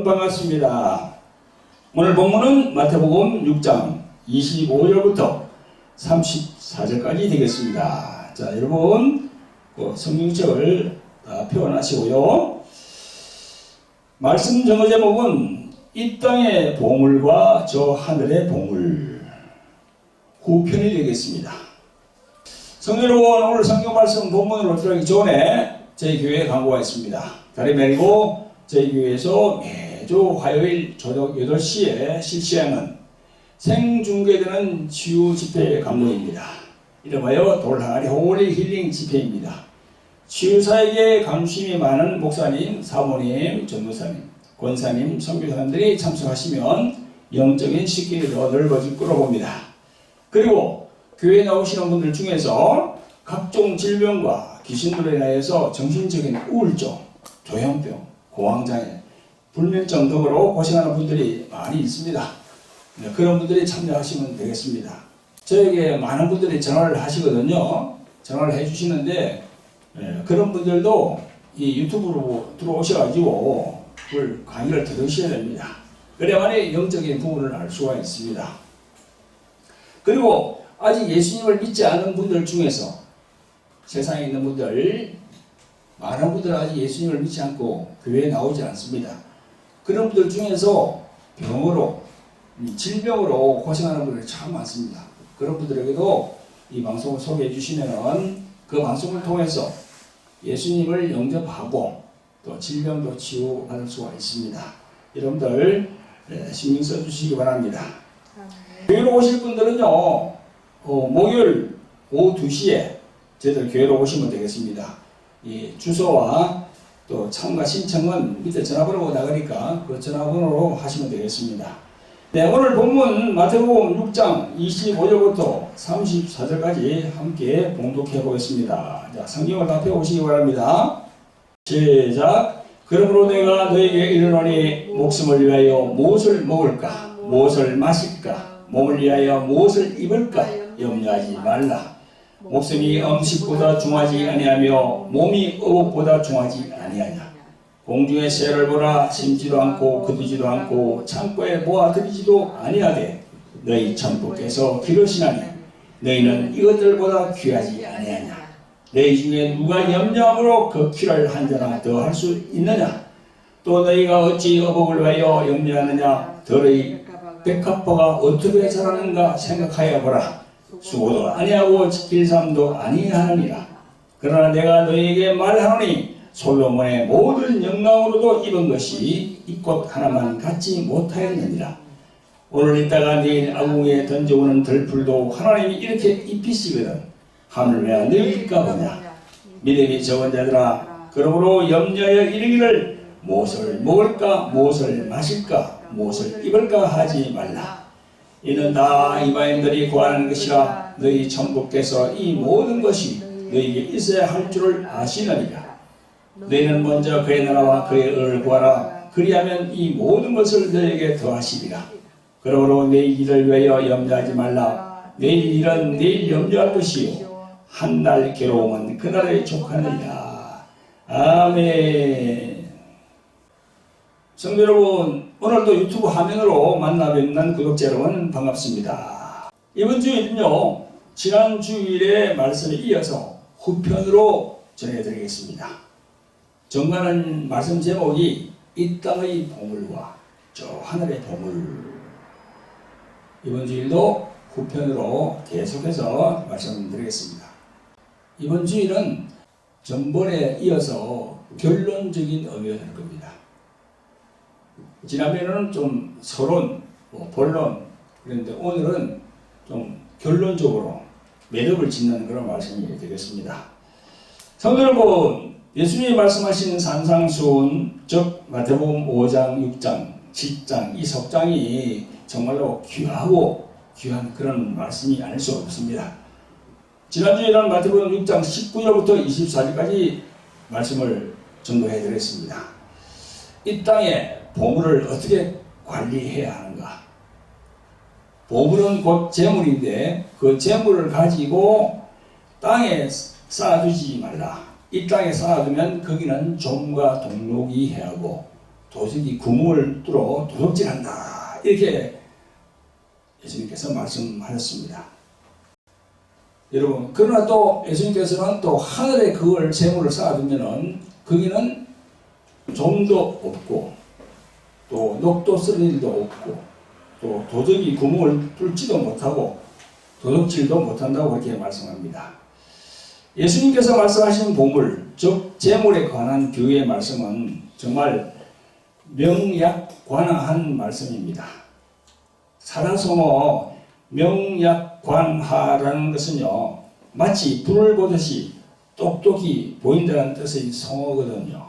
반갑습니다. 오늘 본문은 마태복음 6장 25절부터 34절까지 되겠습니다. 자, 여러분 성경책을 다 펴놔시고요. 말씀 정어 제목은 이 땅의 보물과 저 하늘의 보물 후편이 되겠습니다. 성도 여러분, 오늘 성경 말씀 본문으로 들어가기 전에 저희 교회에 광고가 있습니다. 다름이 아니고 저희 교회에서 매주 화요일 저녁 8시에 실시하는 생중계되는 치유 집회 강론입니다. 이름하여 돌항아리 홀리 힐링 집회입니다. 치유사에게 관심이 많은 목사님, 사모님, 전무사님, 권사님, 선교사님들이 참석하시면 영적인 식길이 더 넓어질 거로 봅니다. 그리고 교회에 나오시는 분들 중에서 각종 질병과 귀신들에 인하여서 정신적인 우울증, 조현병, 공황장애, 불면증 등으로 고생하는 분들이 많이 있습니다. 그런 분들이 참여하시면 되겠습니다. 저에게 많은 분들이 전화를 하시거든요. 전화를 해주시는데 그런 분들도 이 유튜브로 들어오셔가지고 그걸 강의를 들으셔야 됩니다. 그래야만이 영적인 부분을 알 수가 있습니다. 그리고 아직 예수님을 믿지 않은 분들 중에서 세상에 있는 분들, 많은 분들은 아직 예수님을 믿지 않고 교회에 나오지 않습니다. 그런 분들 중에서 병으로, 질병으로 고생하는 분들이 참 많습니다. 그런 분들에게도 이 방송을 소개해 주시면 그 방송을 통해서 예수님을 영접하고 또 질병도 치유받을 수가 있습니다. 여러분들 신경 써주시기 바랍니다. 교회로 오실 분들은요, 목요일 오후 2시에 저희들 교회로 오시면 되겠습니다. 이 주소와 또 참가 신청은 밑에 전화번호가 나가니까 그 전화번호로 하시면 되겠습니다. 네, 오늘 본문 마태복음 6장 25절부터 34절까지 함께 봉독해 보겠습니다. 자, 성경을 다 펴보시기 바랍니다. 시작. 그러므로 내가 너에게 이르노니 목숨을 위하여 무엇을 먹을까, 무엇을 마실까, 몸을 위하여 무엇을 입을까 염려하지 말라. 목숨이 음식보다 중하지 아니하며 몸이 의복보다 중하지 아니하냐. 공중의 새를 보라. 심지도 않고 거두지도 않고 창고에 모아들이지도 아니하되 너희 천부께서 기르시나니 너희는 이것들보다 귀하지 아니하냐. 너희 중에 누가 염려함으로 그 키를 한 자나 더 할 수 있느냐. 또 너희가 어찌 의복을 위하여 염려하느냐. 너희 백합화가 어떻게 자라는가 생각하여 보라. 수고도 아니하고 길삼도 아니하느니라. 그러나 내가 너희에게 말하노니 솔로몬의 모든 영광으로도 입은 것이 이 꽃 하나만 갖지 못하였느니라. 오늘 있다가 내일 아궁이에 던져오는 들풀도 하나님이 이렇게 입히시거든 하늘 왜 너희일까 보냐. 믿음이 적은 자들아, 그러므로 염려하여 이르기를 무엇을 먹을까, 무엇을 마실까, 무엇을 입을까 하지 말라. 이는 다 이방인들이 구하는 것이라. 너희 천부께서 이 모든 것이 너희에게 있어야 할 줄을 아시느니라. 너희는 먼저 그의 나라와 그의 의를 구하라. 그리하면 이 모든 것을 너희에게 더하시리라. 그러므로 내일 일을 위하여 염려하지 말라. 내일 일은 내일 염려할 것이요 한 날 괴로움은 그날에 족하느니라. 아멘. 성도 여러분, 오늘도 유튜브 화면으로 만나 뵙는 구독자 여러분 반갑습니다. 이번 주일은요, 지난 주일의 말씀에 이어서 후편으로 전해드리겠습니다. 정관한 말씀 제목이 이 땅의 보물과 저 하늘의 보물. 이번 주일도 후편으로 계속해서 말씀드리겠습니다. 이번 주일은 전번에 이어서 결론적인 의미가 될 겁니다. 지난번에는 좀 서론, 본론, 그런데 오늘은 좀 결론적으로 매듭을 짓는 그런 말씀이 되겠습니다. 성도 여러분, 예수님이 말씀하신 산상수훈, 즉 마태복음 5장, 6장, 7장, 이 석장이 정말로 귀하고 귀한 그런 말씀이 아닐 수 없습니다. 지난주에는 마태복음 6장 19절부터 24절까지 말씀을 전도해 드렸습니다. 이 땅에 보물을 어떻게 관리해야 하는가? 보물은 곧 재물인데 그 재물을 가지고 땅에 쌓아두지 말라. 이 땅에 쌓아두면 거기는 좀과 동록이 해하고 도둑이 구멍을 뚫어 도둑질한다. 이렇게 예수님께서 말씀하셨습니다. 여러분, 그러나 또 예수님께서는 또 하늘에 그걸 재물을 쌓아두면은 거기는 좀도 없고 또 녹도 쓰는 일도 없고 또 도둑이 구멍을 뚫지도 못하고 도둑질도 못한다고 그렇게 말씀합니다. 예수님께서 말씀하신 보물, 즉 재물에 관한 교회의 말씀은 정말 명약관하한 말씀입니다. 사라소모 명약관하라는 것은요, 마치 불을 보듯이 똑똑히 보인다는 뜻의 성어거든요.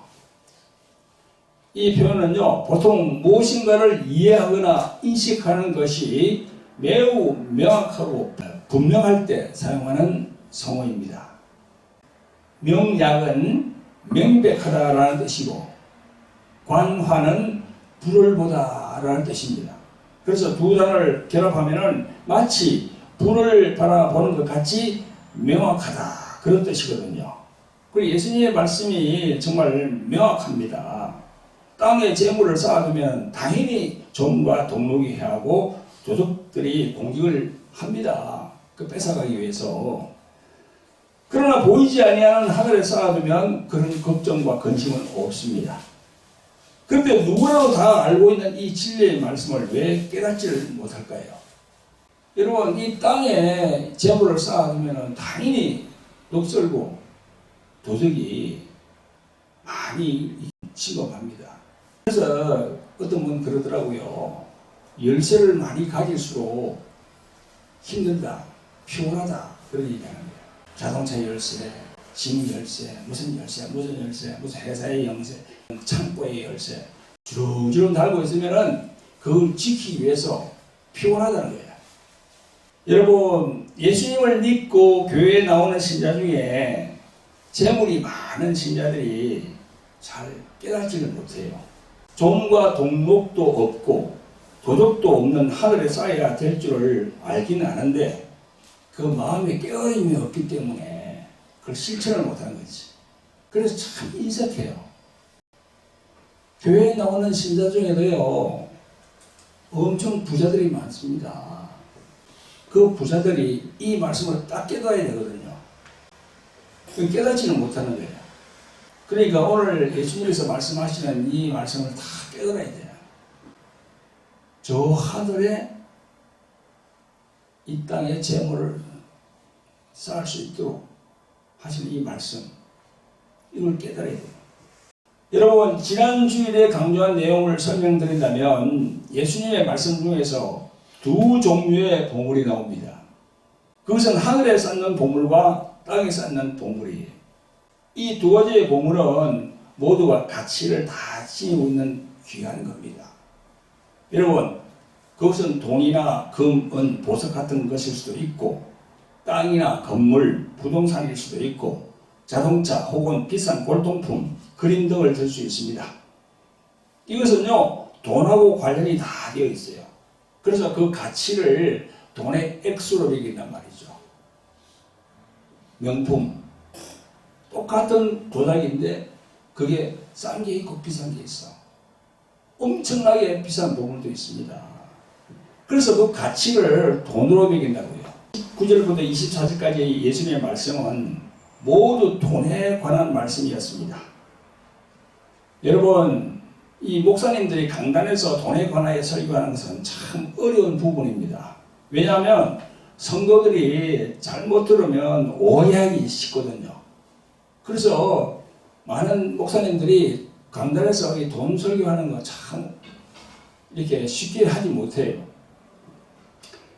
이 표현은요, 보통 무엇인가를 이해하거나 인식하는 것이 매우 명확하고 분명할 때 사용하는 성어입니다. 명약은 명백하다라는 뜻이고 관화는 불을 보다라는 뜻입니다. 그래서 두 단어를 결합하면은 마치 불을 바라보는 것 같이 명확하다 그런 뜻이거든요. 그리고 예수님의 말씀이 정말 명확합니다. 땅에 재물을 쌓아두면 당연히 종과 동록이 해하고 도둑들이 공격을 합니다. 그 뺏어가기 위해서. 그러나 보이지 아니하는 하늘에 쌓아두면 그런 걱정과 근심은 없습니다. 그런데 누구라도 다 알고 있는 이 진리의 말씀을 왜 깨닫지를 못할까요? 여러분, 이 땅에 재물을 쌓아두면 당연히 녹슬고 도둑이 많이 침범합니다. 그래서 어떤 분 그러더라고요. 열쇠를 많이 가질수록 힘들다, 피곤하다 그런 얘기하는 거예요. 자동차 열쇠, 집 열쇠, 무슨 회사의 열쇠, 창고의 열쇠 주렁주렁 달고 있으면은 그걸 지키기 위해서 피곤하다는 거예요. 여러분, 예수님을 믿고 교회에 나오는 신자 중에 재물이 많은 신자들이 잘 깨닫지를 못해요. 종과 동록도 없고 도덕도 없는 하늘에 쌓여야 될 줄을 알기는 아는데 그 마음에 깨어림이 없기 때문에 그걸 실천을 못하는 거지. 그래서 참 인색해요. 교회에 나오는 신자 중에도요, 엄청 부자들이 많습니다. 그 부자들이 이 말씀을 딱 깨달아야 되거든요. 깨닫지는 못하는 거예요. 그러니까 오늘 예수님께서 말씀하시는 이 말씀을 다 깨달아야 돼요. 저 하늘에 이 땅에 재물을 쌓을 수 있도록 하시는 이 말씀, 이걸 깨달아야 돼요. 여러분, 지난 주일에 강조한 내용을 설명드린다면 예수님의 말씀 중에서 두 종류의 보물이 나옵니다. 그것은 하늘에 쌓는 보물과 땅에 쌓는 보물이에요. 이 두 가지의 보물은 모두가 가치를 다 지니고 있는 귀한 겁니다. 여러분, 그것은 돈이나 금, 은, 보석 같은 것일 수도 있고 땅이나 건물, 부동산일 수도 있고 자동차 혹은 비싼 골동품, 그림 등을 들 수 있습니다. 이것은요, 돈하고 관련이 다 되어 있어요. 그래서 그 가치를 돈의 액수로 매긴단 말이죠. 명품, 똑같은 도자기인데 그게 싼 게 있고 비싼 게 있어. 엄청나게 비싼 보물도 있습니다. 그래서 그 가치를 돈으로 매긴다고요. 19절부터 24절까지의 예수님의 말씀은 모두 돈에 관한 말씀이었습니다. 여러분, 이 목사님들이 강단에서 돈에 관하여 설교하는 것은 참 어려운 부분입니다. 왜냐하면 성도들이 잘못 들으면 오해하기 쉽거든요. 그래서 많은 목사님들이 강단에서 이 돈 설교하는 거 참 이렇게 쉽게 하지 못해요.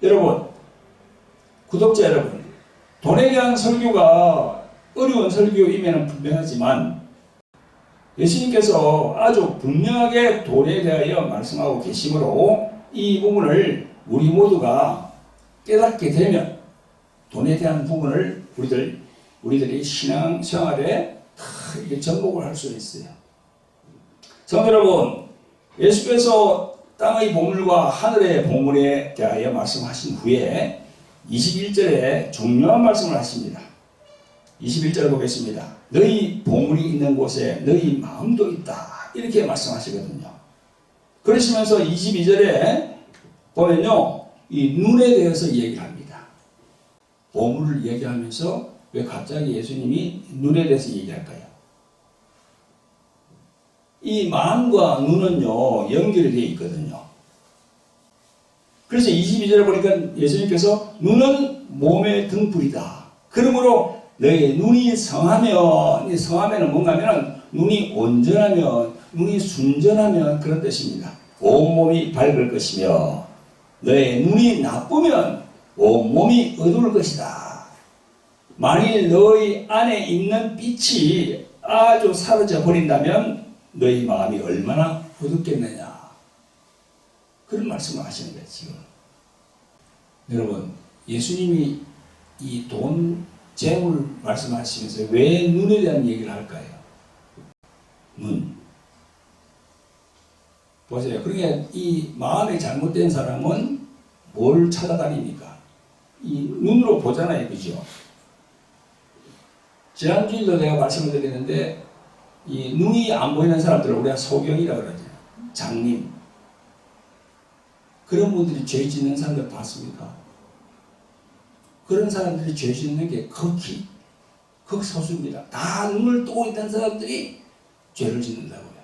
여러분, 구독자 여러분, 돈에 대한 설교가 어려운 설교임에는 분명하지만 예수님께서 아주 분명하게 돈에 대하여 말씀하고 계시므로 이 부분을 우리 모두가 깨닫게 되면 돈에 대한 부분을 우리들이 신앙생활에 다 이렇게 접목을 할 수 있어요. 성도 여러분, 예수께서 땅의 보물과 하늘의 보물에 대하여 말씀하신 후에 21절에 중요한 말씀을 하십니다. 21절 보겠습니다. 너희 보물이 있는 곳에 너희 마음도 있다. 이렇게 말씀하시거든요. 그러시면서 22절에 보면요, 이 눈에 대해서 얘기를 합니다. 보물을 얘기하면서 왜 갑자기 예수님이 눈에 대해서 얘기할까요? 이 마음과 눈은요, 연결이 되어 있거든요. 그래서 22절에 보니까 예수님께서 눈은 몸의 등불이다. 그러므로 너희 눈이 성하면, 성하면은 뭔가 하면은 눈이 온전하면, 눈이 순전하면 그런 뜻입니다. 온몸이 밝을 것이며 너의 눈이 나쁘면 온몸이 어두울 것이다. 만일 너희 안에 있는 빛이 아주 사라져 버린다면 너희 마음이 얼마나 어둡겠느냐. 그런 말씀을 하시는 거예요, 지금. 여러분, 예수님이 이 돈, 재물 말씀하시면서 왜 눈에 대한 얘기를 할까요? 눈. 보세요. 그러니까 이 마음이 잘못된 사람은 뭘 찾아다닙니까? 이 눈으로 보잖아요. 그죠? 지난주일도 내가 말씀을 드렸는데, 이 눈이 안 보이는 사람들을 우리가 소경이라고 그러죠. 장님. 그런 분들이 죄 짓는 사람들 봤습니까? 그런 사람들이 죄 짓는 게 극소수입니다. 다 눈을 뜨고 있는 사람들이 죄를 짓는다고요.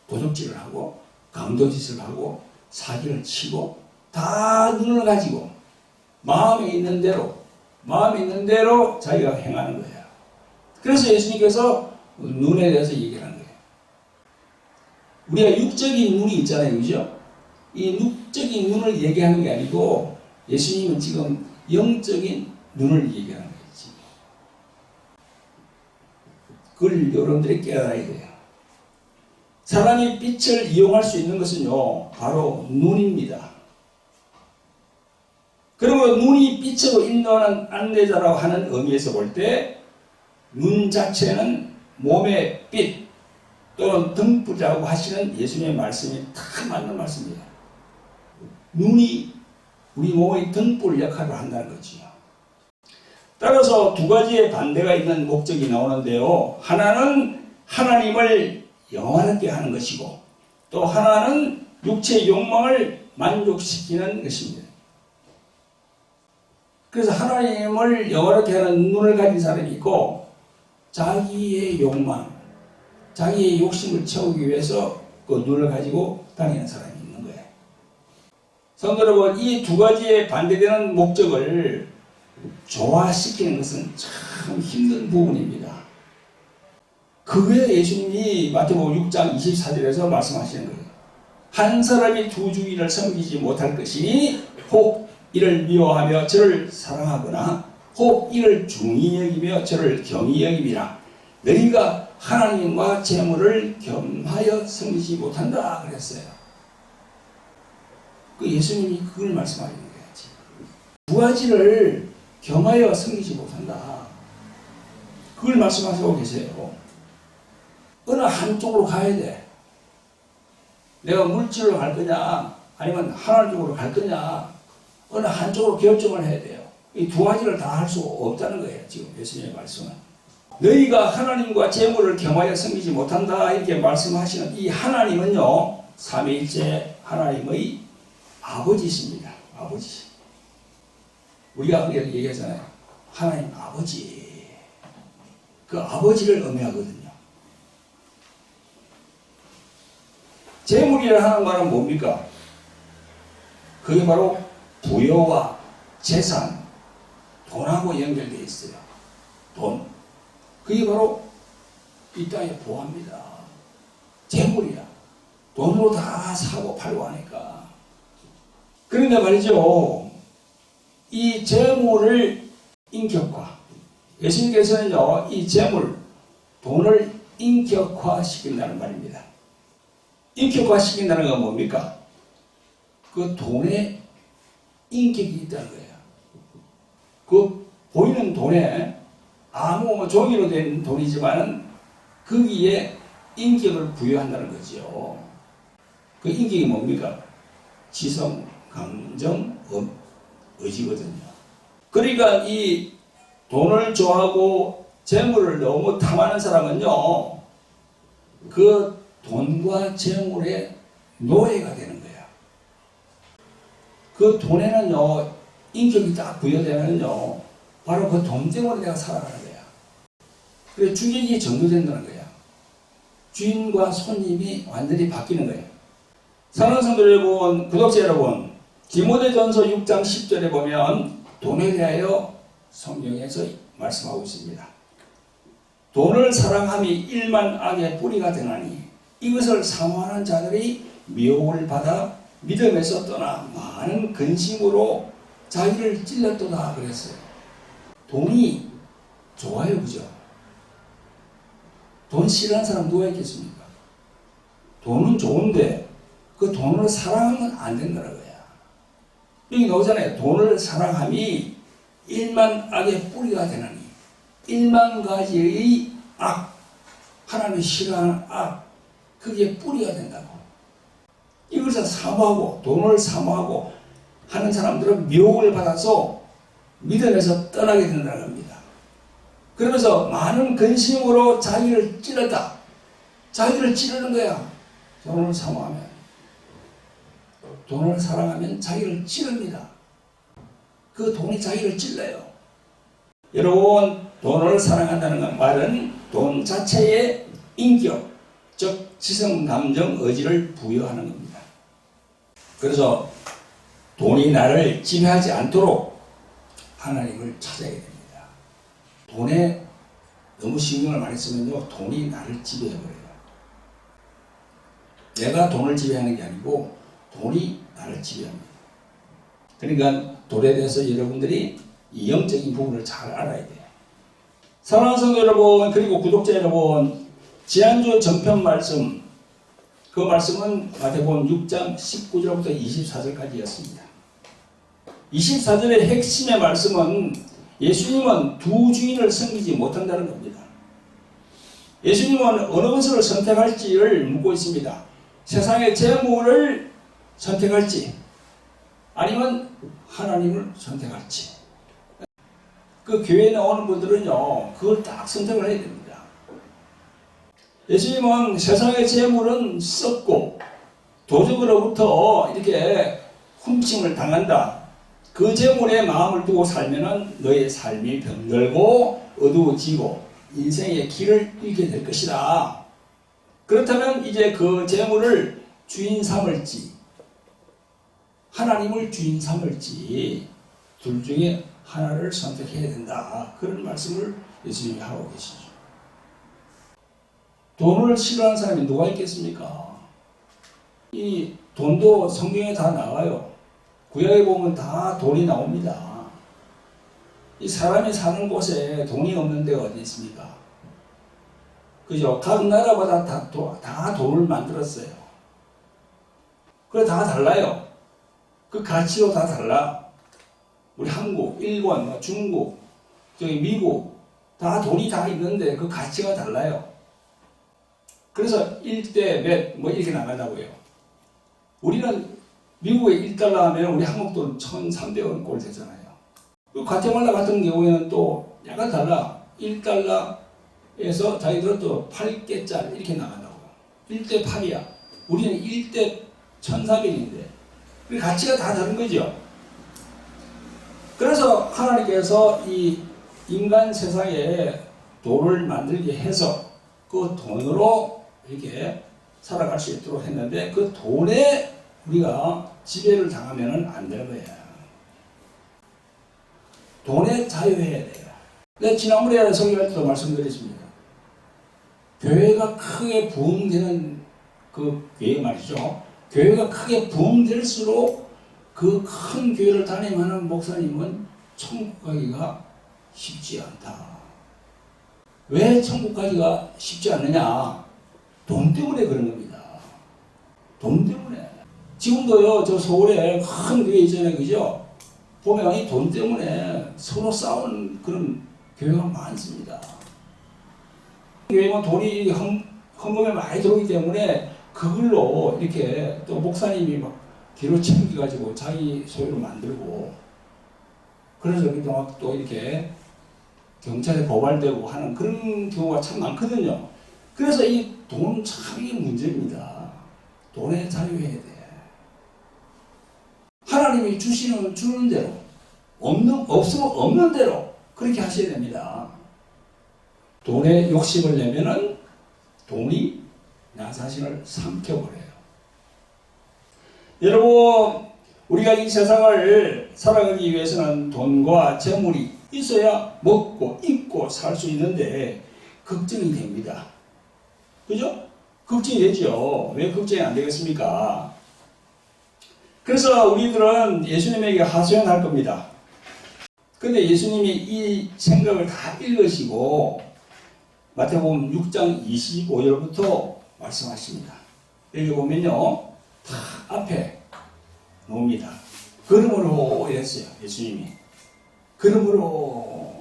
도둑질을 하고, 강도짓을 하고, 사기를 치고, 다 눈을 가지고, 마음에 있는 대로 자기가 행하는 거예요. 그래서 예수님께서 눈에 대해서 얘기를 하는 거예요. 우리가 육적인 눈이 있잖아요. 그죠? 이 육적인 눈을 얘기하는 게 아니고 예수님은 지금 영적인 눈을 얘기하는 거지. 그걸 여러분들이 깨달아야 돼요. 사람이 빛을 이용할 수 있는 것은요, 바로 눈입니다. 그러므로 눈이 빛으로 인도하는 안내자라고 하는 의미에서 볼 때 눈 자체는 몸의 빛 또는 등불이라고 하시는 예수님의 말씀이 다 맞는 말씀이에요. 눈이 우리 몸의 등불 역할을 한다는 거지요. 따라서 두 가지의 반대가 있는 목적이 나오는데요. 하나는 하나님을 영화롭게 하는 것이고 또 하나는 육체의 욕망을 만족시키는 것입니다. 그래서 하나님을 영화롭게 하는 눈을 가진 사람이 있고 자기의 욕망, 자기의 욕심을 채우기 위해서 그 눈을 가지고 다니는 사람이 있는 거예요. 성도 여러분, 이 두 가지의 반대되는 목적을 조화시키는 것은 참 힘든 부분입니다. 그게 예수님이 마태복음 6장 24절에서 말씀하시는 거예요. 한 사람이 두 주인을 섬기지 못할 것이니 혹 이를 미워하며 저를 사랑하거나 혹 이를 중히 여기며 저를 경히 여김이라. 너희가 하나님과 재물을 겸하여 섬기지 못한다 그랬어요. 그 예수님이 그걸 말씀하시는 거예요. 두 가지를 겸하여 섬기지 못한다. 그걸 말씀하시고 계세요. 어느 한쪽으로 가야 돼. 내가 물질로 갈 거냐 아니면 하나님 쪽으로 갈 거냐 어느 한쪽으로 결정을 해야 돼요. 이 두 가지를 다 할 수 없다는 거예요. 지금 예수님의 말씀은. 너희가 하나님과 재물을 겸하여 섬기지 못한다 이렇게 말씀하시는 이 하나님은요, 삼위일체 하나님의 아버지십니다. 아버지. 우리가 그렇게 얘기하잖아요. 하나님 아버지. 그 아버지를 의미하거든요. 재물이라 하는 말은 뭡니까? 그게 바로 부여와 재산, 돈하고 연결되어 있어요. 돈. 그게 바로 이 땅의 보화입니다. 재물이야. 돈으로 다 사고 팔고 하니까. 그런데 말이죠. 이 재물을 인격화. 예수님께서는요, 이 재물, 돈을 인격화시킨다는 말입니다. 인격화시킨다는 건 뭡니까? 그 돈에 인격이 있다는 거예요. 그 보이는 돈에 아무 종이로 된 돈이지만은 거기에 인격을 부여한다는 거죠. 그 인격이 뭡니까? 지성, 감정, 의지거든요. 그러니까 이 돈을 좋아하고 재물을 너무 탐하는 사람은요, 그 돈과 재물의 노예가 되는 거야. 그 돈에는요, 인격이 딱 부여되면요, 바로 그 돈 때문에 내가 살아가는 거야. 그래서 주객이 전도된다는 거야. 주인과 손님이 완전히 바뀌는 거예요. 사랑하는 성도 여러분, 구독자 여러분, 디모데전서 6장 10절에 보면 돈에 대하여 성경에서 말씀하고 있습니다. 돈을 사랑함이 일만 악의 뿌리가 되나니 이것을 사모하는 자들이 미혹을 받아 믿음에서 떠나 많은 근심으로 자기를 찔렀도다 그랬어요. 돈이 좋아요, 그죠? 돈 싫어하는 사람 누가 있겠습니까? 돈은 좋은데 그 돈을 사랑하면 안 된다는 거야. 여기 나오잖아요. 돈을 사랑함이 일만 악의 뿌리가 되나니, 일만 가지의 악, 하나님이 싫어하는 악, 그게 뿌리가 된다고. 이것을 사모하고 돈을 사모하고 하는 사람들은 미혹을 받아서 믿음에서 떠나게 된다는 겁니다. 그러면서 많은 근심으로 자기를 찔렀다. 자기를 찌르는 거야. 돈을 사모하면. 돈을 사랑하면 자기를 찌릅니다. 그 돈이 자기를 찔러요. 여러분, 돈을 사랑한다는 말은 돈 자체의 인격, 즉 지성, 감정, 의지를 부여하는 겁니다. 그래서 돈이 나를 지배하지 않도록 하나님을 찾아야 됩니다. 돈에 너무 신경을 많이 쓰면요, 돈이 나를 지배해버려요. 내가 돈을 지배하는 게 아니고 돈이 나를 지배합니다. 그러니까 돈에 대해서 여러분들이 이 영적인 부분을 잘 알아야 돼요. 사랑하는 성도 여러분, 그리고 구독자 여러분, 지난주 전편 말씀, 그 말씀은 마태복음 6장 19절부터 24절까지였습니다. 24절의 핵심의 말씀은 예수님은 두 주인을 섬기지 못한다는 겁니다. 예수님은 어느 것을 선택할지를 묻고 있습니다. 세상의 재물을 선택할지 아니면 하나님을 선택할지. 그 교회에 나오는 분들은요, 그걸 딱 선택을 해야 됩니다. 예수님은 세상의 재물은 썩고 도적으로부터 이렇게 훔침을 당한다. 그 재물에 마음을 두고 살면은 너의 삶이 병들고 어두워지고 인생의 길을 잃게 될 것이다. 그렇다면 이제 그 재물을 주인 삼을지 하나님을 주인 삼을지 둘 중에 하나를 선택해야 된다. 그런 말씀을 예수님이 하고 계시죠. 돈을 싫어하는 사람이 누가 있겠습니까? 이 돈도 성경에 다 나와요. 구약에 보면 다 돈이 나옵니다. 이 사람이 사는 곳에 돈이 없는 데가 어디 있습니까? 그죠? 각 나라마다 다 돈을 만들었어요. 그래 다 달라요. 그 가치도 다 달라. 우리 한국, 일본, 중국, 저기 미국 다 돈이 다 있는데 그 가치가 달라요. 그래서 1대 몇 뭐 이렇게 나간다고요. 우리는 미국에 1달러 하면 우리 한국 돈 1,300원 꼴 되잖아요. 그 과테말라 같은 경우에는 또 약간 달라. 1달러에서 자기들은 또 8개짜리 이렇게 나간다고요. 1대 8이야. 우리는 1대 1,400인데 그 가치가 다 다른 거죠. 그래서 하나님께서 이 인간 세상에 돈을 만들게 해서 그 돈으로 이렇게 살아갈 수 있도록 했는데 그 돈에 우리가 지배를 당하면 안 되는 거야. 돈에 자유해야 돼요. 내가 지난번에 설교할 때도 말씀드렸습니다. 교회가 크게 부흥되는 그 교회 말이죠. 교회가 크게 부흥될수록 그 큰 교회를 다니면은 목사님은 천국 가기가 쉽지 않다. 왜 천국 가기가 쉽지 않느냐? 돈 때문에 그런 겁니다. 돈 때문에. 지금도요, 저 서울에 큰 교회 있잖아요, 그죠? 보면 이 돈 때문에 서로 싸우는 그런 교회가 많습니다. 교회는 돈이 헌금에 많이 들어오기 때문에 그걸로 이렇게 또 목사님이 막 뒤로 챙겨가지고 자기 소유로 만들고 그래서 막 또 이렇게 경찰에 고발되고 하는 그런 경우가 참 많거든요. 그래서 이 돈 참 이게 문제입니다. 돈에 자유해야 돼. 하나님이 주는 대로, 없으면 없는 대로 그렇게 하셔야 됩니다. 돈에 욕심을 내면은 돈이 나 자신을 삼켜버려요. 여러분, 우리가 이 세상을 살아가기 위해서는 돈과 재물이 있어야 먹고 입고 살 수 있는데 걱정이 됩니다. 그죠? 걱정이 되죠. 왜 걱정이 안 되겠습니까? 그래서 우리들은 예수님에게 하소연할 겁니다. 근데 예수님이 이 생각을 다 읽으시고 마태복음 6장 25절부터 말씀하십니다. 여기 보면요, 다 앞에 놓습니다. 그러므로 이랬어요, 예수님이. 그러므로.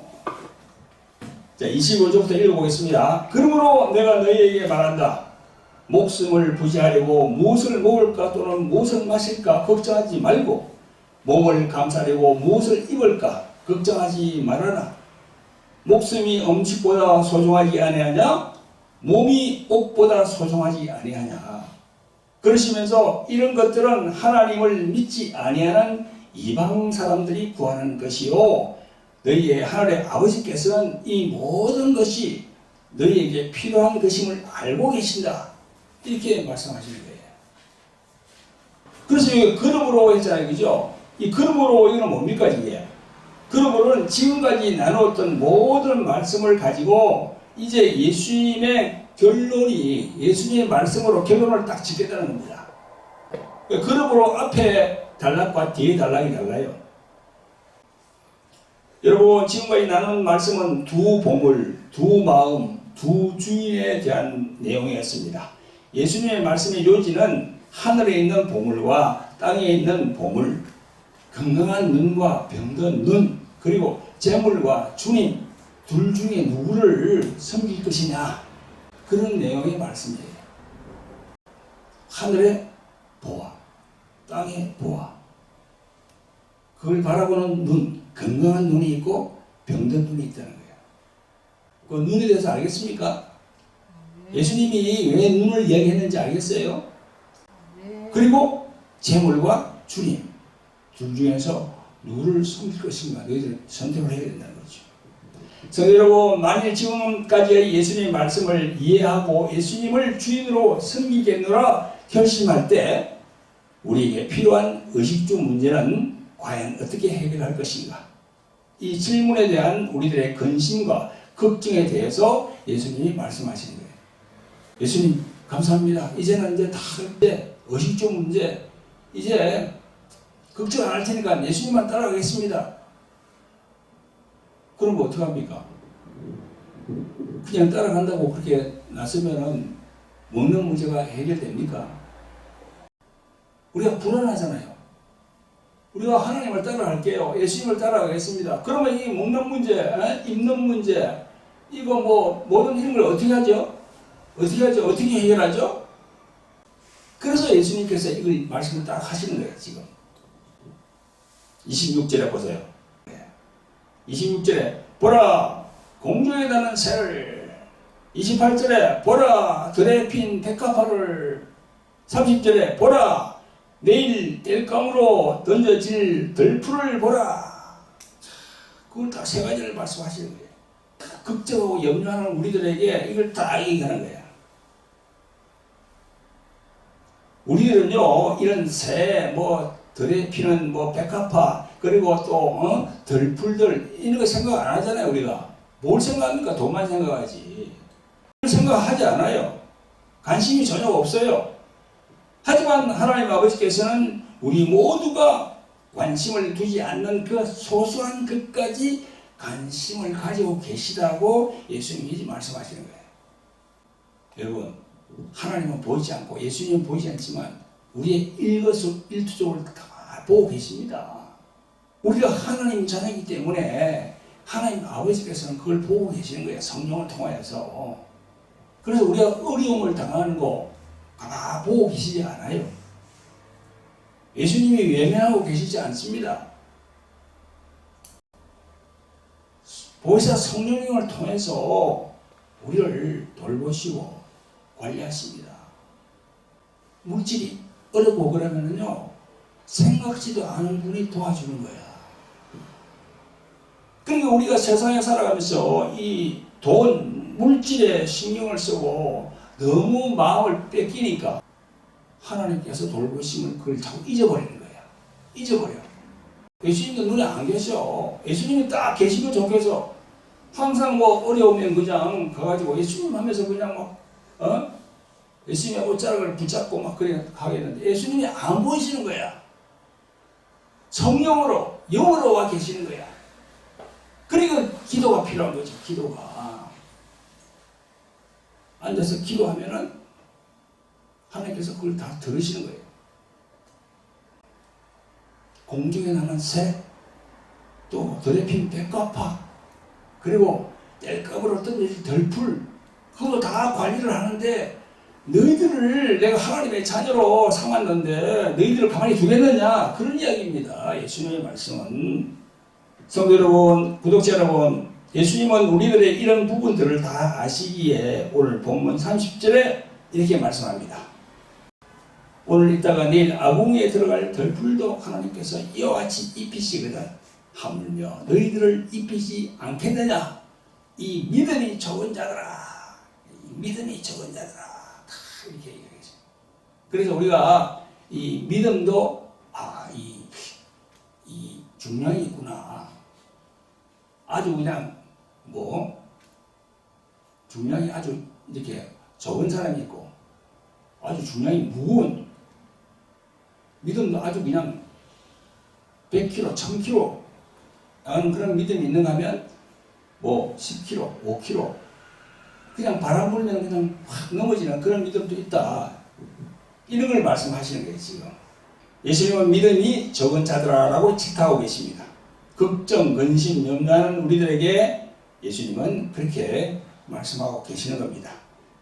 자, 25절부터 읽어보겠습니다. 그러므로 내가 너희에게 말한다. 목숨을 부지하려고 무엇을 먹을까 또는 무엇을 마실까 걱정하지 말고, 몸을 감싸려고 무엇을 입을까 걱정하지 말아라. 목숨이 음식보다 소중하지 아니하냐? 몸이 옷보다 소중하지 아니하냐? 그러시면서 이런 것들은 하나님을 믿지 아니하는 이방 사람들이 구하는 것이요, 너희의 하늘의 아버지께서는 이 모든 것이 너희에게 필요한 것임을 알고 계신다. 이렇게 말씀하시는 거예요. 그래서 여기 그러므로 했잖아요. 그죠? 이 그러므로 이건 뭡니까 이게? 그러므로는 지금까지 나누었던 모든 말씀을 가지고 이제 예수님의 결론이, 예수님의 말씀으로 결론을 딱 짓겠다는 겁니다. 그러므로 앞에 단락과 뒤에 단락이 달라요. 여러분, 지금까지 나눈 말씀은 두 보물, 두 마음, 두 주인에 대한 내용이었습니다. 예수님의 말씀의 요지는 하늘에 있는 보물과 땅에 있는 보물, 건강한 눈과 병든 눈, 그리고 재물과 주님, 둘 중에 누구를 섬길 것이냐, 그런 내용의 말씀이에요. 하늘의 보아, 땅의 보아, 그걸 바라보는 눈, 건강한 눈이 있고 병든 눈이 있다는 거예요. 그 눈에 대해서 알겠습니까? 예수님이 왜 눈을 이야기했는지 알겠어요? 그리고 재물과 주님, 둘 중에서 누구를 섬길 것인가, 너희들 선택을 해야 된다는 거죠. 그래서 여러분, 만일 지금까지의 예수님의 말씀을 이해하고 예수님을 주인으로 섬기겠노라 결심할 때 우리에게 필요한 의식주 문제는 과연 어떻게 해결할 것인가? 이 질문에 대한 우리들의 근심과 걱정에 대해서 예수님이 말씀하시는 거예요. 예수님, 감사합니다. 이제는 이제 다 의식주 문제, 이제 걱정 안 할 테니까 예수님만 따라가겠습니다. 그럼 뭐 어떡합니까? 그냥 따라간다고 그렇게 나서면은 먹는 문제가 해결됩니까? 우리가 불안하잖아요. 우리가 하나님을 따라갈게요. 예수님을 따라가겠습니다. 그러면 이 먹는 문제, 입는 문제, 이거 뭐 모든 이런 걸 어떻게 하죠? 어떻게 해결하죠? 그래서 예수님께서 이걸 말씀을 딱 하시는 거예요, 지금. 26절에 보세요. 26절에 보라, 공중에 나는 새를. 28절에 보라, 들에 핀 백합화를. 30절에 보라, 내일 땔감으로 던져질 들풀을 보라. 그걸 딱 세 가지를 말씀하시는 거예요. 걱정하고 염려하는 우리들에게 이걸 딱 얘기하는 거예요. 우리들은요, 이런 새, 들에 피는 백합화, 그리고 또 들풀들, 이런 거 생각 안 하잖아요. 우리가 뭘 생각합니까? 돈만 생각하지. 생각하지 않아요. 관심이 전혀 없어요. 하지만 하나님 아버지께서는 우리 모두가 관심을 두지 않는 그 소소한 것까지 관심을 가지고 계시다고 예수님이 말씀하시는 거예요. 여러분, 하나님은 보이지 않고 예수님은 보이지 않지만 우리의 일거수일투족을 다 보고 계십니다. 우리가 하나님 자녀이기 때문에 하나님 아버지께서는 그걸 보고 계시는 거예요. 성령을 통하여서. 그래서 우리가 어려움을 당하는 거 다 보고 계시지 않아요. 예수님이 외면하고 계시지 않습니다. 보혜사 성령님을 통해서 우리를 돌보시고 관리하십니다. 물질이 어렵고 그러면은요, 생각지도 않은 분이 도와주는 거야. 그러니까 우리가 세상에 살아가면서 이 돈, 물질에 신경을 쓰고 너무 마음을 뺏기니까 하나님께서 돌보심을 그걸 자꾸 잊어버리는 거야. 잊어버려. 예수님도 눈에 안 계셔. 예수님이 딱 계시면 좋겠어. 항상 뭐 어려우면 그냥 가가지고 예수님 하면서 그냥 막, 예수님의 옷자락을 붙잡고 막 그래 가겠는데 예수님이 안 보이시는 거야. 성령으로, 영으로 와 계시는 거야. 그러니까 기도가 필요한 거죠. 기도가. 앉아서 기도하면은 하나님께서 그걸 다 들으시는 거예요. 공중에 나는 새, 또 드레핀 백과파, 그리고 땔감으로 떨어질 덜풀, 그거 다 관리를 하는데 너희들을 내가 하나님의 자녀로 삼았는데 너희들을 가만히 두겠느냐, 그런 이야기입니다. 예수님의 말씀은. 성도 여러분, 구독자 여러분, 예수님은 우리들의 이런 부분들을 다 아시기에 오늘 본문 30절에 이렇게 말씀합니다. 오늘 있다가 내일 아궁이에 들어갈 덜풀도 하나님께서 이와 같이 입히시거든 하물며 너희들을 입히지 않겠느냐. 이 믿음이 적은 자들아, 이 믿음이 적은 자들아, 다 이렇게 얘기하겠죠. 그래서 우리가 이 믿음도 이 중량이 있구나. 아주 그냥 중량이 아주 이렇게 적은 사람이 있고 아주 중량이 무거운 믿음도 아주 그냥 100kg, 1000kg 하는 그런 믿음이 있는가 하면 10kg, 5kg 그냥 바람 불면 그냥 확 넘어지는 그런 믿음도 있다. 이런 걸 말씀하시는 거예요, 지금. 예수님은 믿음이 적은 자들아라고 칭하고 계십니다. 걱정, 근심, 염려하는 우리들에게 예수님은 그렇게 말씀하고 계시는 겁니다.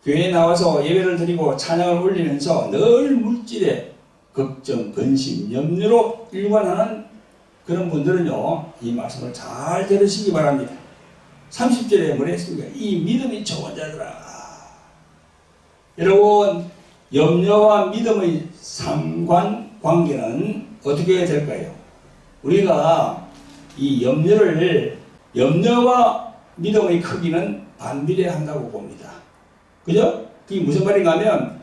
교회에 나와서 예배를 드리고 찬양을 올리면서 늘 물질에 걱정, 근심, 염려로 일관하는 그런 분들은요, 이 말씀을 잘 들으시기 바랍니다. 30절에 뭐라 했습니까? 이 믿음이 적은 자들아. 여러분, 염려와 믿음의 상관관계는 어떻게 해야 될까요? 우리가 이 염려와 믿음의 크기는 반비례한다고 봅니다. 그죠? 그게 무슨 말인가 하면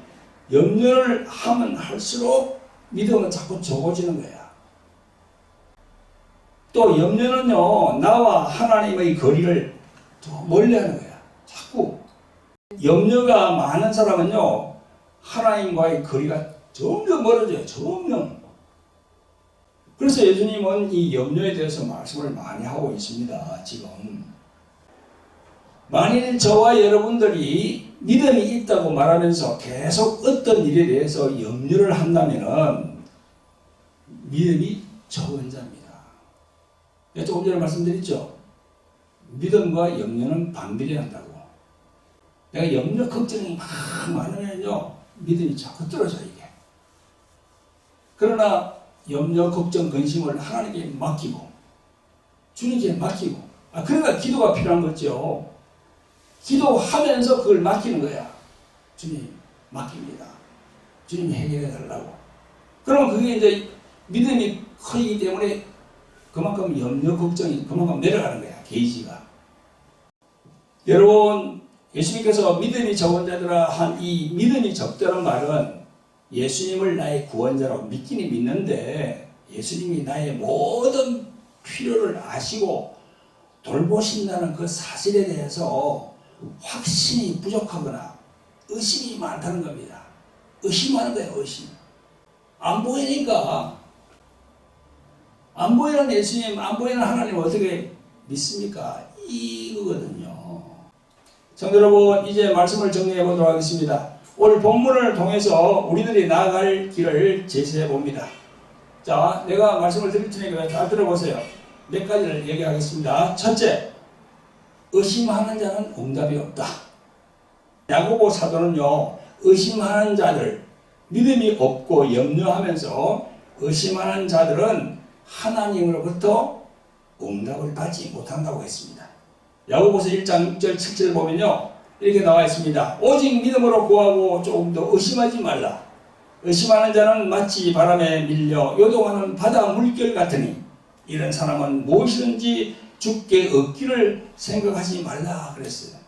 염려를 하면 할수록 믿음은 자꾸 적어지는 거야. 또 염려는요, 나와 하나님의 거리를 더 멀리하는 거야. 자꾸 염려가 많은 사람은요, 하나님과의 거리가 점점 멀어져요. 점점. 그래서 예수님은 이 염려에 대해서 말씀을 많이 하고 있습니다. 지금 만일 저와 여러분들이 믿음이 있다고 말하면서 계속 어떤 일에 대해서 염려를 한다면 믿음이 적은 자입니다. 조금 전에 말씀드렸죠. 믿음과 염려는 반비례한다고. 내가 염려, 걱정이 막 많으면요, 믿음이 자꾸 떨어져요, 이게. 그러나 염려, 걱정, 근심을 하나님께 맡기고 주님께 맡기고, 그러니까 기도가 필요한 거죠. 기도하면서 그걸 맡기는 거야. 주님 맡깁니다. 주님이 해결해 달라고. 그러면 그게 이제 믿음이 커지기 때문에 그만큼 염려, 걱정이 그만큼 내려가는 거야. 게이지가. 여러분, 예수님께서 믿음이 적은 자들아 한 이 믿음이 적다는 말은 예수님을 나의 구원자라고 믿기는 믿는데 예수님이 나의 모든 필요를 아시고 돌보신다는 그 사실에 대해서 확신이 부족하거나 의심이 많다는 겁니다. 의심하는 거예요, 의심. 안 보이니까. 안 보이는 예수님, 안 보이는 하나님 어떻게 믿습니까? 이거거든요. 성도 여러분, 이제 말씀을 정리해 보도록 하겠습니다. 오늘 본문을 통해서 우리들이 나아갈 길을 제시해 봅니다. 자, 내가 말씀을 드릴 테니까 잘 들어보세요. 몇 가지를 얘기하겠습니다. 첫째, 의심하는 자는 응답이 없다. 야고보 사도는요, 의심하는 자들, 믿음이 없고 염려하면서 의심하는 자들은 하나님으로부터 응답을 받지 못한다고 했습니다. 야고보서 1장 6절 7절 보면요, 이렇게 나와 있습니다. 오직 믿음으로 구하고 조금 더 의심하지 말라. 의심하는 자는 마치 바람에 밀려 요동하는 바다 물결 같으니 이런 사람은 무엇이든지 주께 얻기를 생각하지 말라 그랬어요.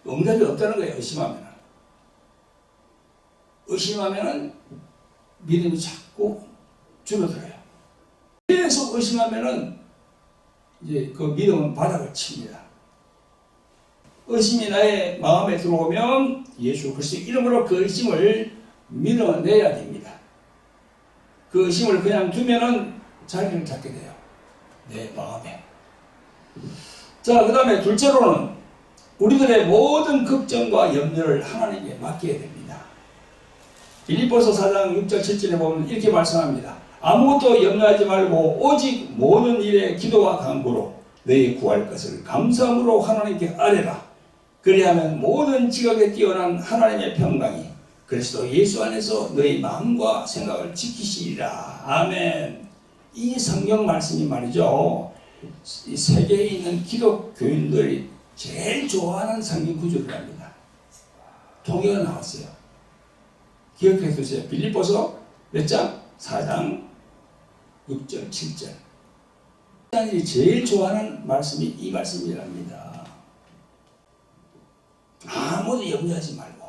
응답이 없다는 거예요. 의심하면은 믿음이 자꾸 줄어들어요. 계속 의심하면은 이제 그 믿음은 바닥을 칩니다. 의심이 나의 마음에 들어오면 예수 그리스도 이름으로 그 의심을 밀어내야 됩니다. 그 의심을 그냥 두면은 자리를 잡게 돼요. 내 마음에. 자, 그 다음에 둘째로는 우리들의 모든 걱정과 염려를 하나님께 맡겨야 됩니다. 빌립보서 4장 6절 7절에 보면 이렇게 말씀합니다. 아무것도 염려하지 말고 오직 모든 일에 기도와 간구로 너희 구할 것을 감사함으로 하나님께 아뢰라. 그리하면 모든 지각에 뛰어난 하나님의 평강이 그리스도 예수 안에서 너희 마음과 생각을 지키시리라. 아멘. 이 성경 말씀이 말이죠. 이 세계에 있는 기독교인들이 제일 좋아하는 성경 구절이랍니다. 통역가 나왔어요. 기억해 두세요. 빌립보서 몇 장? 4장 6절 7절. 사람들이 제일 좋아하는 말씀이 이 말씀이랍니다. 아무도 염려하지 말고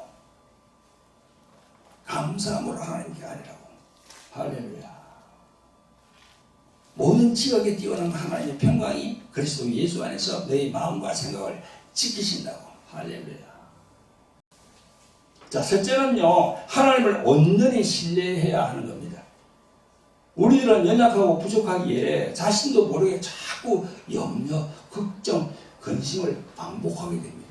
감사함으로 하나님께 아뢰라고. 할렐루야. 모든 지각에 뛰어난 하나님의 평강이 그리스도 예수 안에서 너희 마음과 생각을 지키신다고. 할렐루야. 자, 셋째는요, 하나님을 온전히 신뢰해야 하는 겁니다. 우리들은 연약하고 부족하기에 자신도 모르게 자꾸 염려, 걱정, 근심을 반복하게 됩니다.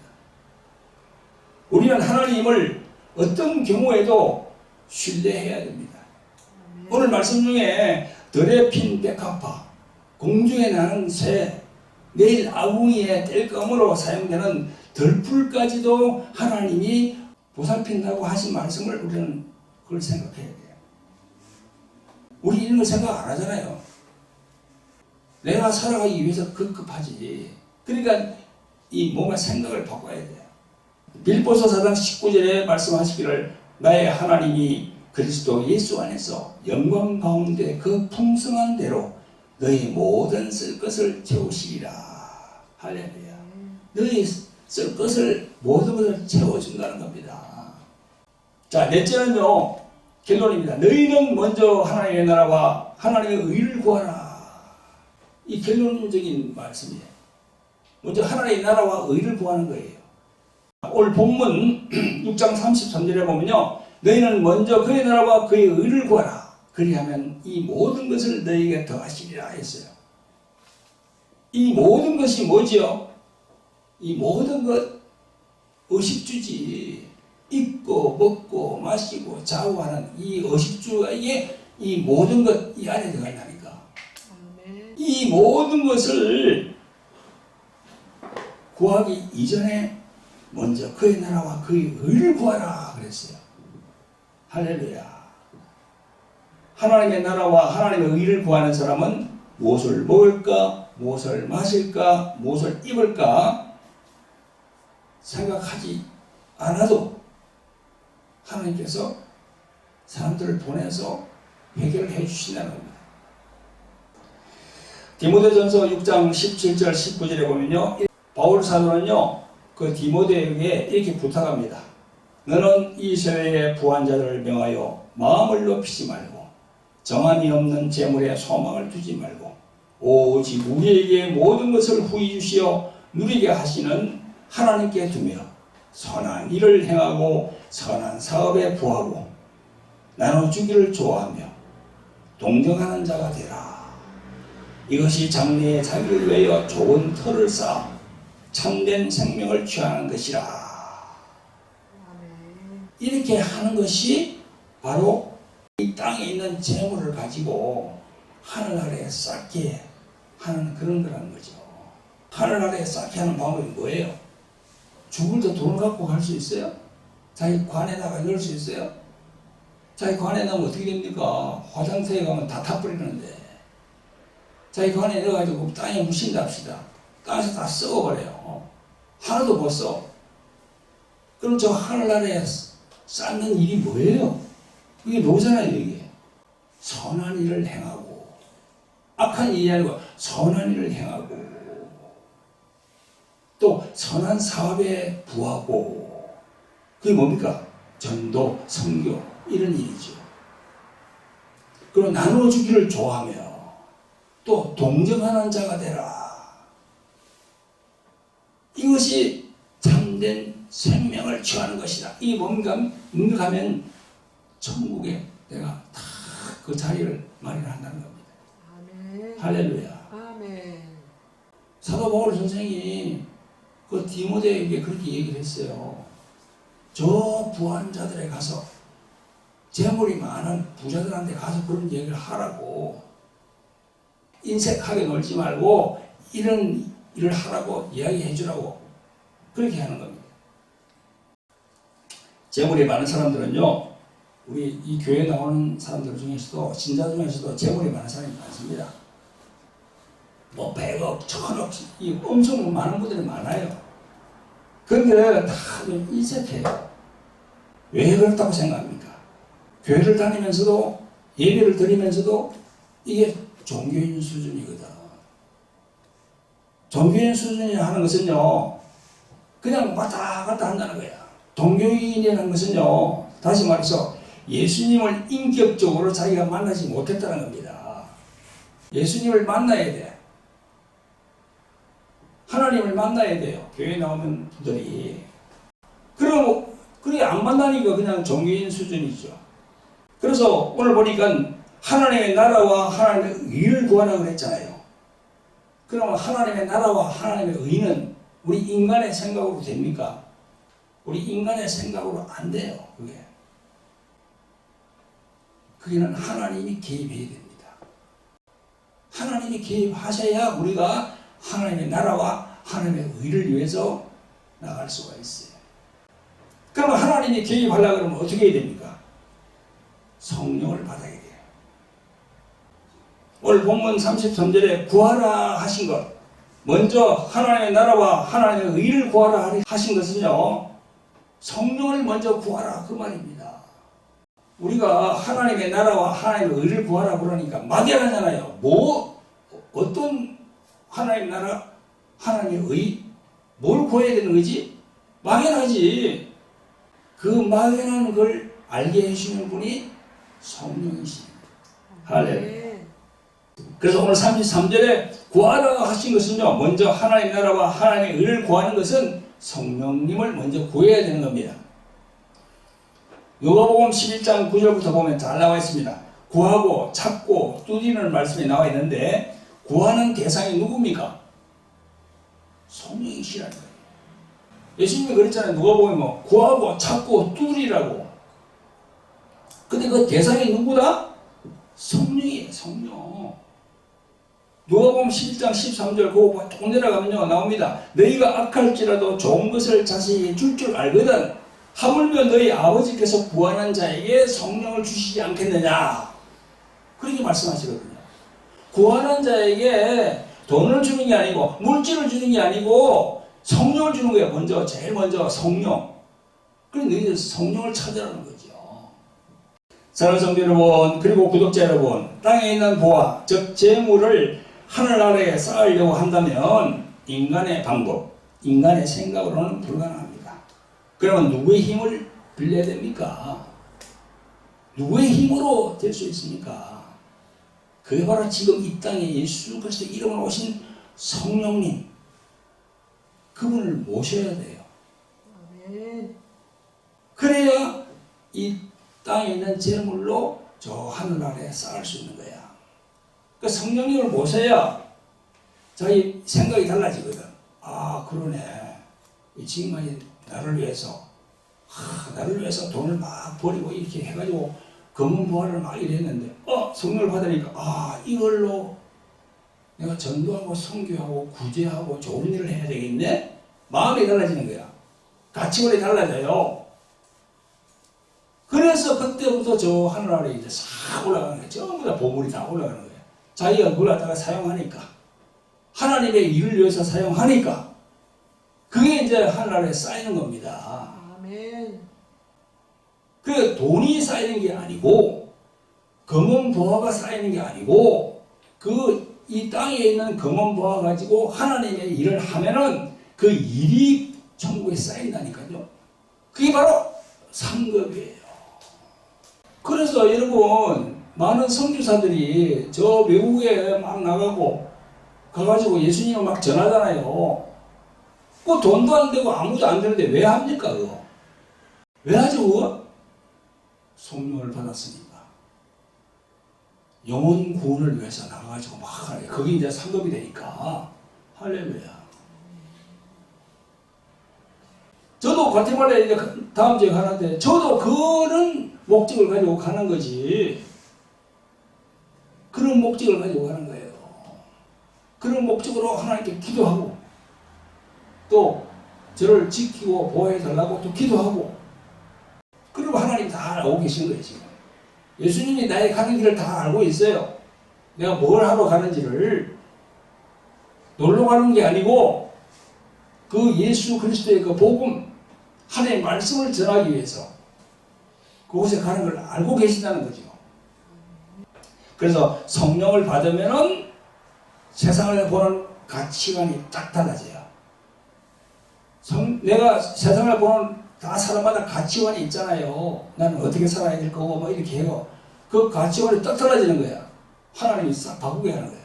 우리는 하나님을 어떤 경우에도 신뢰해야 됩니다. 오늘 말씀 중에 들에 핀 백합화, 공중에 나는 새, 내일 아궁이에 뗄감으로 사용되는 덜풀까지도 하나님이 보살핀다고 하신 말씀을 우리는 그걸 생각해야 돼요. 우리 이런 거 생각 안 하잖아요. 내가 살아가기 위해서 급급하지. 그러니까 이 뭔가 생각을 바꿔야 돼요. 빌립보서 4장 19절에 말씀하시기를 나의 하나님이 그리스도 예수 안에서 영광 가운데 그 풍성한 대로 너희 모든 쓸 것을 채우시리라. 할렐루야. 너희 쓸 것을 모든 것을 채워준다는 겁니다. 자, 넷째는요, 결론입니다. 너희는 먼저 하나님의 나라와 하나님의 의를 구하라. 이 결론적인 말씀이에요. 먼저 하나님의 나라와 의를 구하는 거예요. 오늘 본문 6장 33절에 보면요, 너희는 먼저 그의 나라와 그의 의를 구하라. 그리하면 이 모든 것을 너희에게 더하시리라 했어요. 이 모든 것이 뭐지요? 이 모든 것 의식주지. 입고 먹고 마시고 자고하는 이 의식주가 이게 이 모든 것 이 안에 들어간다니까. 이 모든 것을 구하기 이전에 먼저 그의 나라와 그의 의를 구하라 그랬어요. 할렐루야. 하나님의 나라와 하나님의 의를 구하는 사람은 무엇을 먹을까, 무엇을 마실까, 무엇을 입을까 생각하지 않아도 하나님께서 사람들을 보내서 해결해 주신다는 겁니다. 디모데전서 6장 17절 19절에 보면요, 바울 사도는요 그 디모데에게 이렇게 부탁합니다. 너는 이 세대의 부한 자들을 명하여 마음을 높이지 말고 정함이 없는 재물에 소망을 두지 말고 오직 우리에게 모든 것을 후히 주시어 누리게 하시는 하나님께 두며 선한 일을 행하고 선한 사업에 부하고 나눠주기를 좋아하며 동정하는 자가 되라. 이것이 장래에 자기를 위하여 좋은 터를 쌓아 참된 생명을 취하는 것이라. 이렇게 하는 것이 바로 이 땅에 있는 재물을 가지고 하늘 아래에 쌓게 하는 그런 거라는 거죠. 하늘 아래에 쌓게 하는 방법이 뭐예요? 죽을 때 돈을 갖고 갈 수 있어요? 자기 관에다가 넣을 수 있어요? 자기 관에 넣으면 어떻게 됩니까? 화장터에 가면 다 타버리는데 자기 관에 넣어가지고 땅에 묻힌다 합시다. 땅에서 다 썩어버려요. 하나도 못 써. 그럼 저 하늘나라에 쌓는 일이 뭐예요? 그게 뭐잖아요, 이게. 선한 일을 행하고, 악한 일이 아니고 선한 일을 행하고, 또 선한 사업에 부하고, 그게 뭡니까? 전도, 선교, 이런 일이죠. 그리고 나눠주기를 좋아하며, 또 동정하는 자가 되라. 이것이 참된 생명을 취하는 것이다. 이게 뭔가 능력하면 천국에 내가 다 그 자리를 마련한다는 겁니다. 아멘. 할렐루야. 아멘. 사도 바울 선생이 그 디모데에게 그렇게 얘기를 했어요. 저 부한 자들에 가서, 재물이 많은 부자들한테 가서 그런 얘기를 하라고. 인색하게 놀지 말고 이런 일을 하라고 이야기해 주라고 그렇게 하는 겁니다. 재물이 많은 사람들은요, 우리 이 교회에 나오는 사람들 중에서도, 신자 중에서도 재물이 많은 사람이 많습니다. 뭐 100억, 1000억, 이 엄청 많은 분들이 많아요. 그런데 다 인색해요. 왜 그렇다고 생각합니까? 교회를 다니면서도, 예배를 드리면서도 이게 종교인 수준이거든. 종교인 수준이 하는 것은요, 그냥 왔다 갔다 한다는 거야. 종교인이라는 것은요, 다시 말해서 예수님을 인격적으로 자기가 만나지 못했다는 겁니다. 예수님을 만나야 돼. 하나님을 만나야 돼요. 교회에 나오는 분들이. 그러고, 그게 안 만나니까 그냥 종교인 수준이죠. 그래서 오늘 보니까 하나님의 나라와 하나님의 의를 구하라 그랬잖아요. 그러면 하나님의 나라와 하나님의 의는 우리 인간의 생각으로 됩니까? 우리 인간의 생각으로 안 돼요. 그게는 하나님이 개입해야 됩니다. 하나님이 개입하셔야 우리가 하나님의 나라와 하나님의 의를 위해서 나갈 수가 있어요. 그러면 하나님이 개입하려고 그러면 어떻게 해야 됩니까? 성령을 받아야 돼요. 오늘 본문 33절에 구하라 하신 것, 먼저 하나님의 나라와 하나님의 의를 구하라 하신 것은요, 성령을 먼저 구하라 그 말입니다. 우리가 하나님의 나라와 하나님의 의를 구하라 그러니까 막연하잖아요. 어떤 하나님의 나라, 하나님의 의, 뭘 구해야 되는 거지? 막연하지. 그 막연한 걸 알게 해주시는 분이 성령이십니다. 할렐루야. 그래서 오늘 33절에 구하라 하신 것은요, 먼저 하나님의 나라와 하나님의 의를 구하는 것은 성령님을 먼저 구해야 되는 겁니다. 요한복음 11장 9절부터 보면 잘 나와 있습니다. 구하고 찾고 두드리는 말씀이 나와 있는데, 구하는 대상이 누굽니까? 성령이시라는 거예요. 예수님이 그랬잖아요. 누가 보면 구하고 찾고 두드리라고. 근데 그 대상이 누구다? 성령이에요. 성령. 누가복음 11장 13절 그거 쭉 내려가면요 나옵니다. 너희가 악할지라도 좋은 것을 자세히 줄 알거든. 하물며 너희 아버지께서 구하는 자에게 성령을 주시지 않겠느냐. 그렇게 말씀하시거든요. 구하는 자에게 돈을 주는 게 아니고, 물질을 주는 게 아니고 성령을 주는 거예요. 제일 먼저 성령. 그래서 너희들 성령을 찾으라는 거죠. 사랑하는 성도 여러분, 그리고 구독자 여러분, 땅에 있는 보화, 즉 재물을 하늘 아래에 쌓으려고 한다면 인간의 방법, 인간의 생각으로는 불가능합니다. 그러면 누구의 힘을 빌려야 됩니까? 누구의 힘으로 될 수 있습니까? 그게 바로 지금 이 땅에 예수 그리스도 이름으로 오신 성령님, 그분을 모셔야 돼요. 아멘. 그래야 이 땅에 있는 재물로 저 하늘 아래에 쌓을 수 있는 거야. 그 성령님을 모셔야 자기 생각이 달라지거든. 아, 그러네. 지금까지 나를 위해서 돈을 막 버리고 이렇게 해가지고 검은 부활을 막 이랬는데, 성령을 받으니까, 이걸로 내가 전도하고 선교하고 구제하고 좋은 일을 해야 되겠네? 마음이 달라지는 거야. 가치관이 달라져요. 그래서 그때부터 저 하늘 아래 이제 싹 올라가는 거예요. 전부 다 보물이 다 올라가는 거예요. 자기가 그걸 갖다가 사용하니까, 하나님의 일을 위해서 사용하니까, 그게 이제 하늘 아래에 쌓이는 겁니다. 아멘. 그 돈이 쌓이는 게 아니고 금은 보화가 쌓이는 게 아니고 이 땅에 있는 금은 보화 가지고 하나님의 일을 하면은 그 일이 천국에 쌓인다니까요. 그게 바로 상급이에요. 그래서 여러분 많은 선교사들이 저 외국에 막 나가고 가가지고 예수님을 막 전하잖아요. 그 돈도 안 되고 아무도 안 되는데 왜 합니까 그거? 왜 하죠 그거? 성령을 받았으니까. 영혼 구원을 위해서 나가가지고 막 하네. 그게 이제 상급이 되니까. 할렐루야. 저도 과테말라에 이제 다음 주에 가는데, 저도 그런 목적을 가지고 가는 거지. 그런 목적을 가지고 가는 거예요. 그런 목적으로 하나님께 기도하고, 또 저를 지키고 보호해달라고 또 기도하고, 그리고 하나님 다 알고 계신 거예요, 지금. 예수님이 나의 가는 길을 다 알고 있어요. 내가 뭘 하러 가는지를. 놀러 가는 게 아니고 그 예수 그리스도의 그 복음, 하나님의 말씀을 전하기 위해서 그곳에 가는 걸 알고 계신다는 거죠. 그래서 성령을 받으면은 세상을 보는 가치관이 딱 달라져요. 내가 세상을 보는 다 사람마다 가치관이 있잖아요. 나는 어떻게 살아야 될 거고 뭐 이렇게 해요. 그 가치관이 딱 달라지는 거야. 하나님이 싹 바꾸게 하는 거야.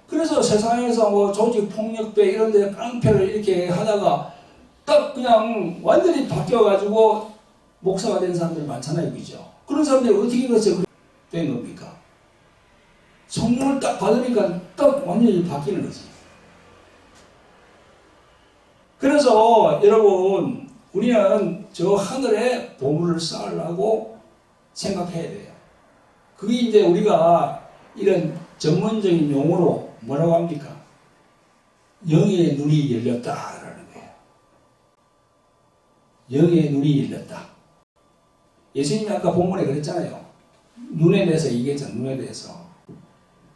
그래서 세상에서 뭐 조직 폭력배 이런 데 깡패를 이렇게 하다가 딱 그냥 완전히 바뀌어가지고 목사가 된 사람들 많잖아요. 그죠? 그런 사람들이 어떻게 그렇게 된 겁니까? 성령을 딱 받으니까 딱 완전히 바뀌는 거지. 그래서 여러분, 우리는 저 하늘에 보물을 쌓으려고 생각해야 돼요. 그게 이제 우리가 이런 전문적인 용어로 뭐라고 합니까? 영의 눈이 열렸다라는 거예요. 영의 눈이 열렸다. 예수님이 아까 본문에 그랬잖아요. 눈에 대해서 얘기했잖아요. 눈에 대해서.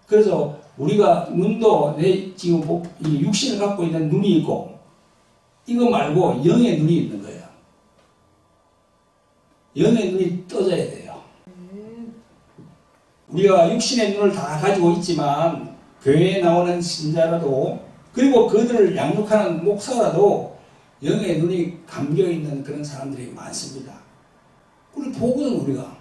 그래서 우리가 눈도 내 지금 이 육신을 갖고 있는 눈이 있고, 이거 말고 영의 눈이 있는 거예요. 영의 눈이 떠져야 돼요. 우리가 육신의 눈을 다 가지고 있지만 교회에 나오는 신자라도, 그리고 그들을 양육하는 목사라도 영의 눈이 감겨있는 그런 사람들이 많습니다. 그걸 보거든 우리가.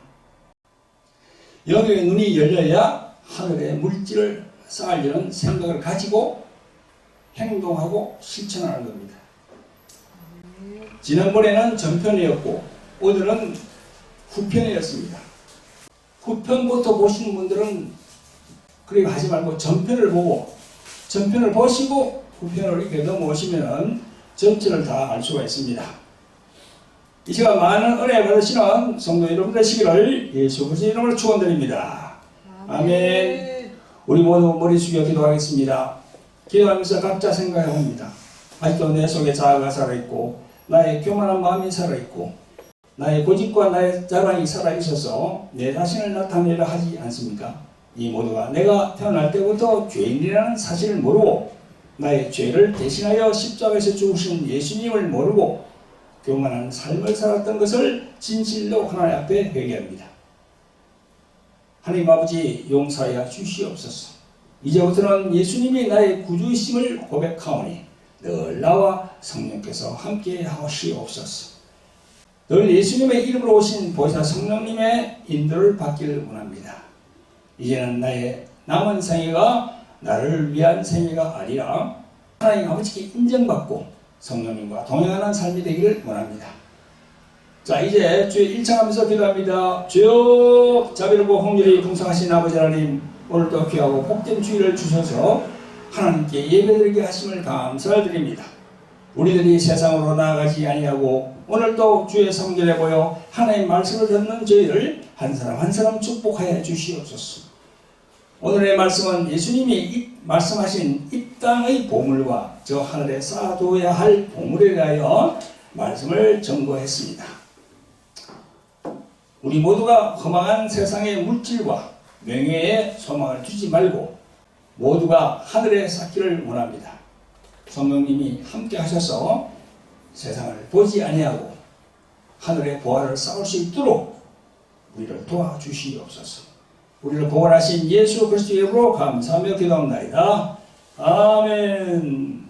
영의 눈이 열려야 하늘의 물질을 쌓으려는 생각을 가지고 행동하고 실천하는 겁니다. 지난번에는 전편이었고 오늘은 후편이었습니다. 후편부터 보시는 분들은 그렇게 하지 말고 전편을 보고, 전편을 보시고 후편으로 이렇게 넘어오시면 전체를 다 알 수가 있습니다. 이 시간 많은 은혜 받으시는 성도 여러분 되시기를 예수 그리스도의 이름으로 축원드립니다. 아멘. 우리 모두 머리 숙여 기도하겠습니다. 기도하면서 각자 생각해 봅니다. 아직도 내 속에 자아가 살아있고, 나의 교만한 마음이 살아있고, 나의 고집과 나의 자랑이 살아있어서 내 자신을 나타내려 하지 않습니까? 이 모두가 내가 태어날 때부터 죄인이라는 사실을 모르고, 나의 죄를 대신하여 십자가에서 죽으신 예수님을 모르고 교만한 삶을 살았던 것을 진실로 하나님 앞에 회개합니다. 하나님 아버지, 용서하여 주시옵소서. 이제부터는 예수님이 나의 구주이심을 고백하오니 늘 나와 성령께서 함께 하시옵소서. 늘 예수님의 이름으로 오신 보혜사 성령님의 인도를 받기를 원합니다. 이제는 나의 남은 생애가 나를 위한 생애가 아니라 하나님 아버지께 인정받고 성령님과 동행하는 삶이 되기를 원합니다. 자, 이제 주의 일창하면서 기도합니다. 주여, 자비롭고 긍휼히 풍성하신 아버지 하나님, 오늘도 귀하고 복된 주의를 주셔서 하나님께 예배드리게 하심을 감사를 드립니다. 우리들이 세상으로 나아가지 아니하고 오늘도 주의 성전에 모여 하나님의 말씀을 듣는 저희를 한 사람 한 사람 축복하여 주시옵소서. 오늘의 말씀은 예수님이 말씀하신 이 땅의 보물과 저 하늘에 쌓아두어야 할 보물에 대하여 말씀을 전거했습니다. 우리 모두가 허망한 세상의 물질과 명예에 소망을 두지 말고 모두가 하늘에 쌓기를 원합니다. 성령님이 함께 하셔서 세상을 보지 아니하고 하늘의 보화를 쌓을 수 있도록 우리를 도와주시옵소서. 우리를 구원하신 예수 그리스도의 이름으로 감사하며 기도합나이다. 아멘.